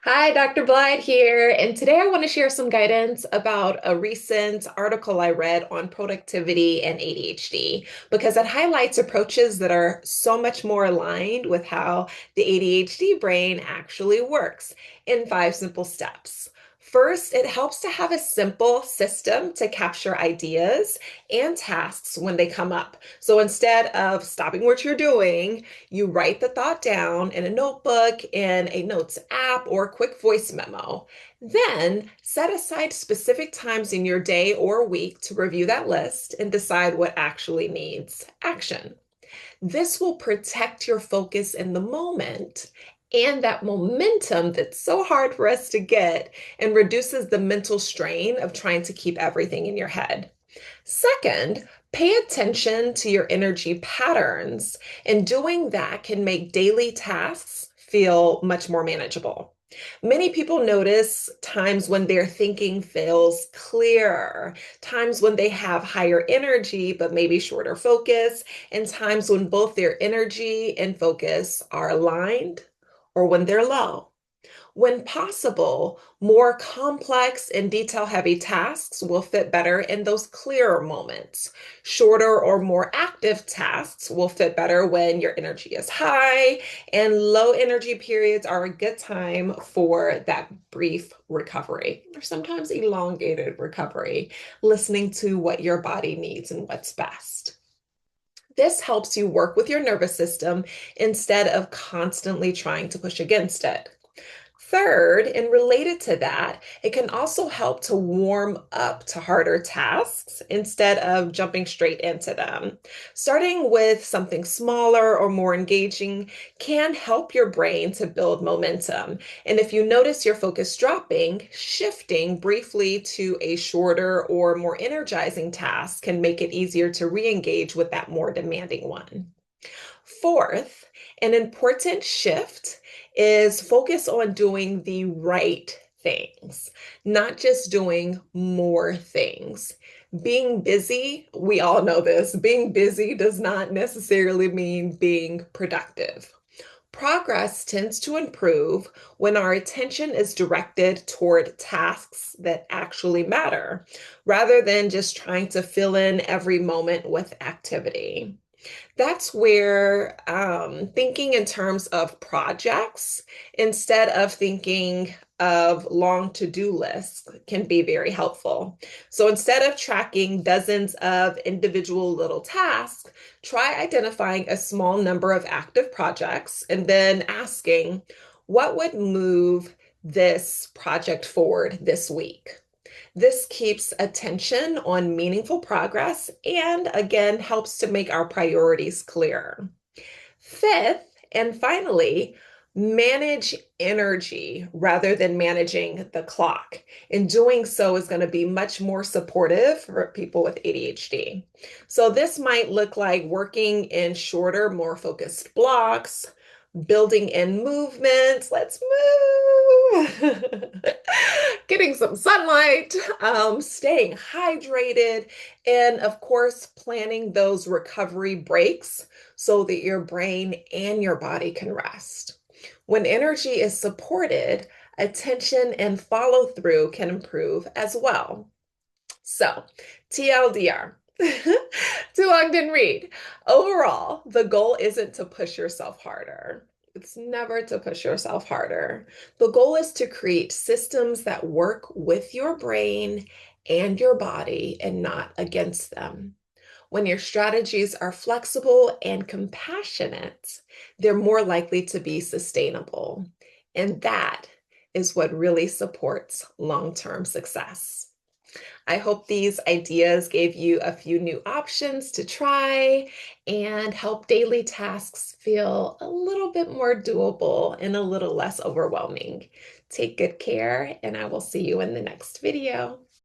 Hi, Dr. Blied here, and today I want to share some guidance about a recent article I read on productivity and ADHD because it highlights approaches that are so much more aligned with how the ADHD brain actually works in 5 simple steps. First, it helps to have a simple system to capture ideas and tasks when they come up. So instead of stopping what you're doing, you write the thought down in a notebook, in a notes app, or a quick voice memo. Then set aside specific times in your day or week to review that list and decide what actually needs action. This will protect your focus in the moment and that momentum that's so hard for us to get and reduces the mental strain of trying to keep everything in your head. Second, pay attention to your energy patterns, and doing that can make daily tasks feel much more manageable. Many people notice times when their thinking feels clearer, times when they have higher energy but maybe shorter focus, and times when both their energy and focus are aligned or when they're low. When possible, more complex and detail-heavy tasks will fit better in those clearer moments. Shorter or more active tasks will fit better when your energy is high, and low energy periods are a good time for that brief recovery, or sometimes elongated recovery, listening to what your body needs and what's best. This helps you work with your nervous system instead of constantly trying to push against it. Third, and related to that, it can also help to warm up to harder tasks instead of jumping straight into them. Starting with something smaller or more engaging can help your brain to build momentum. And if you notice your focus dropping, shifting briefly to a shorter or more energizing task can make it easier to re engage with that more demanding one. Fourth, an important shift is focus on doing the right things, not just doing more things. Being busy, we all know this, being busy does not necessarily mean being productive. Progress tends to improve when our attention is directed toward tasks that actually matter, rather than just trying to fill in every moment with activity. That's where thinking in terms of projects instead of thinking of long to-do lists can be very helpful. So instead of tracking dozens of individual little tasks, try identifying a small number of active projects and then asking, what would move this project forward this week? This keeps attention on meaningful progress and again helps to make our priorities clearer. Fifth, and finally, manage energy rather than managing the clock. And doing so is going to be much more supportive for people with ADHD. So this might look like working in shorter, more focused blocks, building in movement. Let's move. Getting some sunlight, staying hydrated, and of course, planning those recovery breaks so that your brain and your body can rest. When energy is supported, attention and follow through can improve as well. So, TLDR. Too long didn't read. Overall, the goal isn't to push yourself harder. It's never to push yourself harder. The goal is to create systems that work with your brain and your body and not against them. When your strategies are flexible and compassionate, they're more likely to be sustainable. And that is what really supports long-term success. I hope these ideas gave you a few new options to try and help daily tasks feel a little bit more doable and a little less overwhelming. Take good care, and I will see you in the next video.